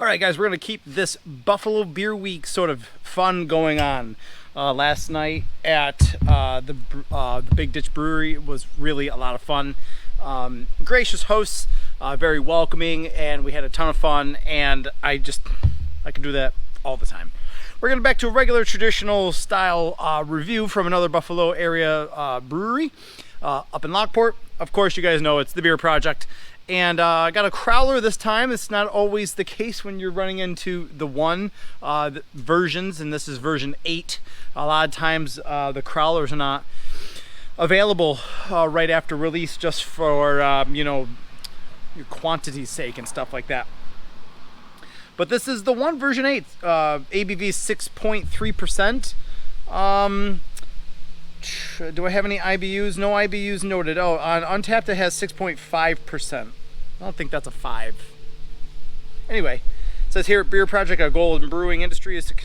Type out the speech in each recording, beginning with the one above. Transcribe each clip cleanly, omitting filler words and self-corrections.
All right, guys, we're going to keep this Buffalo Beer Week sort of fun going on. Last night at the Big Ditch Brewery was really a lot of fun. Gracious hosts, very welcoming, and we had a ton of fun, and I can do that all the time. We're going back to a regular traditional style review from another Buffalo area brewery up in Lockport. Of course, you guys know it's the Beer Project. And I got a crowler this time. It's not always the case when you're running into the versions, and this is version 8. A lot of times the crowlers are not available right after release, just for your quantity's sake and stuff like that. But this is the one, version 8. ABV 6.3%. Do I have any IBUs? No IBUs noted. Oh, on Untappd it has 6.5%. I don't think that's a 5. Anyway, it says here at Beer Project, our goal in the brewing industry is to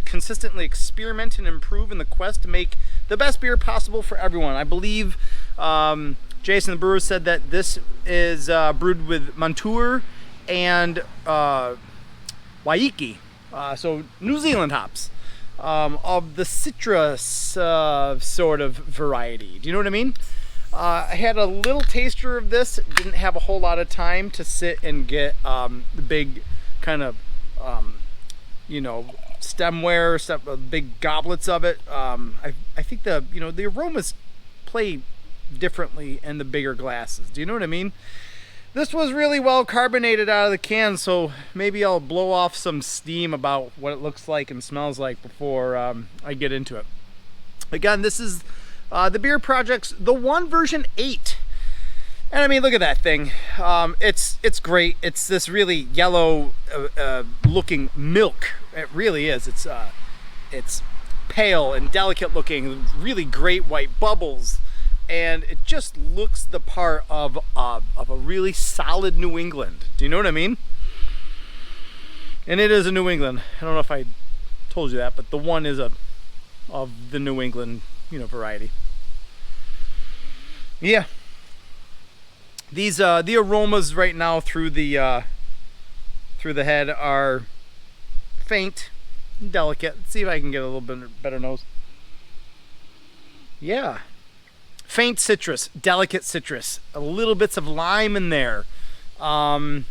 consistently experiment and improve in the quest to make the best beer possible for everyone. I believe Jason the brewer said that this is brewed with Motuere and Wai-ti, so New Zealand hops. Of the citrus sort of variety. Do you know what I mean? I had a little taster of this. Didn't have a whole lot of time to sit and get the big kind of stemware, big goblets of it. I think the aromas play differently in the bigger glasses. Do you know what I mean? This was really well carbonated out of the can, so maybe I'll blow off some steam about what it looks like and smells like before I get into it. Again, this is the Beer Project's the one, version 8. And I mean, look at that thing. It's great. It's this really yellow looking milk. It really is. It's pale and delicate looking, really great white bubbles. And it just looks the part of a really solid New England. Do you know what I mean? And it is a New England. I don't know if I told you that, but the one is of the New England, variety. Yeah. These the aromas right now through the head are faint, and delicate. Let's see if I can get a little bit better nose. Yeah. Faint citrus, delicate citrus, a little bits of lime in there, some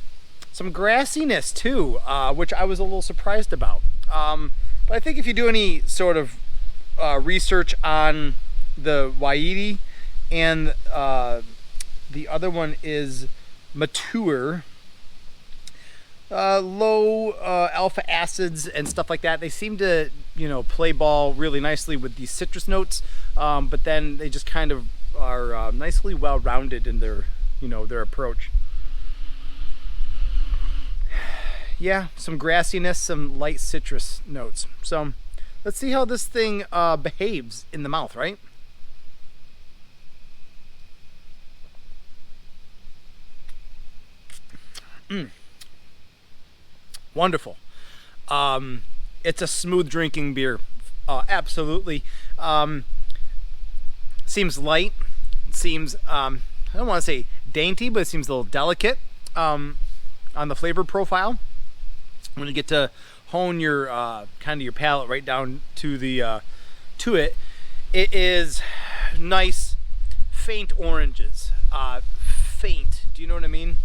grassiness too, which I was a little surprised about. But I think if you do any sort of research on the Wai-ti, and the other one is Motuere, low alpha acids and stuff like that, they seem to play ball really nicely with these citrus notes, but then they just kind of are nicely well rounded in their their approach. Yeah, some grassiness, some light citrus notes. So let's see how this thing behaves in the mouth, right? Wonderful. It's a smooth drinking beer. Absolutely. Seems light. Seems, I don't want to say dainty, but it seems a little delicate on the flavor profile. When you get to hone your kind of your palate right down to the to it, it is nice, faint oranges. Faint. Do you know what I mean?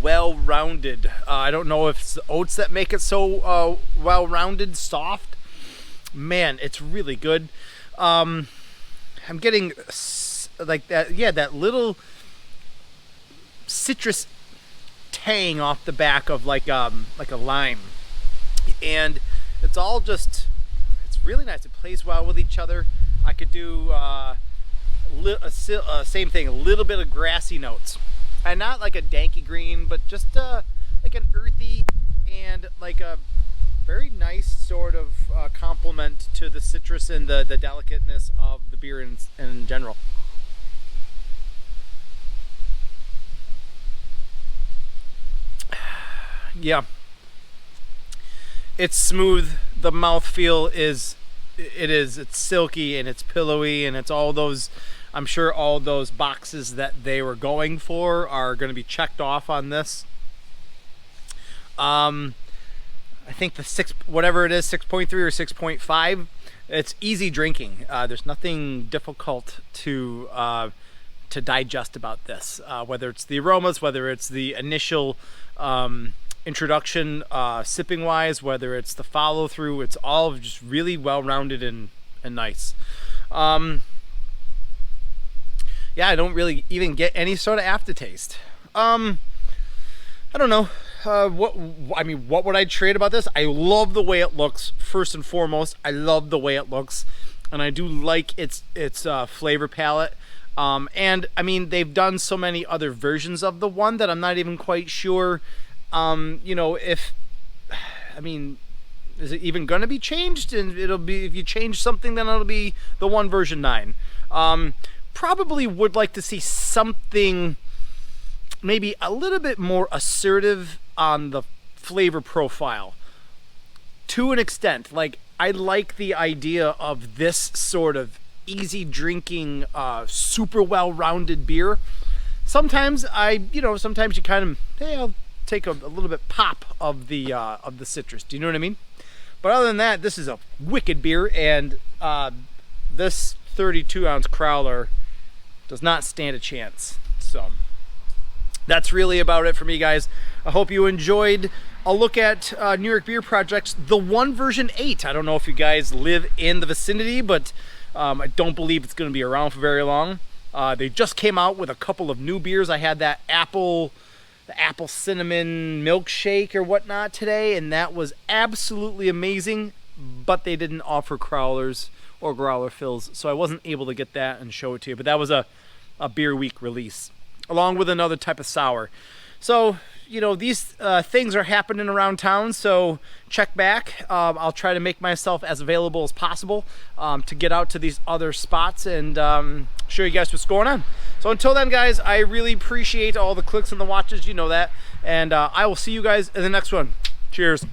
Well-rounded. I don't know if it's the oats that make it so well-rounded, soft. Man, it's really good. I'm getting like that. Yeah, that little citrus tang off the back of like a lime, and it's all just. It's really nice. It plays well with each other. I could do same thing. A little bit of grassy notes. And not like a danky green, but just like an earthy and like a very nice sort of complement to the citrus and the delicateness of the beer in general. Yeah. It's smooth. The mouthfeel it's silky and it's pillowy and it's all those I'm sure all those boxes that they were going for are going to be checked off on this. I think the whatever it is, 6.3 or 6.5, it's easy drinking. There's nothing difficult to digest about this, whether it's the aromas, whether it's the initial introduction sipping wise, whether it's the follow through. It's all just really well rounded and nice. Yeah, I don't really even get any sort of aftertaste. I don't know. What would I trade about this? I love the way it looks. First and foremost, I love the way it looks, and I do like its flavor palette. And I mean, they've done so many other versions of the one that I'm not even quite sure, you know, if is it even going to be changed? And it'll be, if you change something, then it'll be the one version 9. Probably would like to see something maybe a little bit more assertive on the flavor profile to an extent. Like, I like the idea of this sort of easy drinking, super well-rounded beer. Sometimes sometimes you kind of, hey, I'll take a little bit pop of the citrus. Do you know what I mean? But other than that, this is a wicked beer, and this 32-ounce crowler does not stand a chance. So that's really about it for me, guys. I hope you enjoyed a look at New York Beer Project's The One version 8. I don't know if you guys live in the vicinity, but I don't believe it's going to be around for very long. They just came out with a couple of new beers. I had that apple cinnamon milkshake or whatnot today, and that was absolutely amazing, but they didn't offer crowlers or growler fills, so I wasn't able to get that and show it to you. But that was a beer week release, along with another type of sour. So, you know, these things are happening around town, so check back. I'll try to make myself as available as possible to get out to these other spots and show you guys what's going on. So until then, guys, I really appreciate all the clicks and the watches, you know that, and I will see you guys in the next one. Cheers.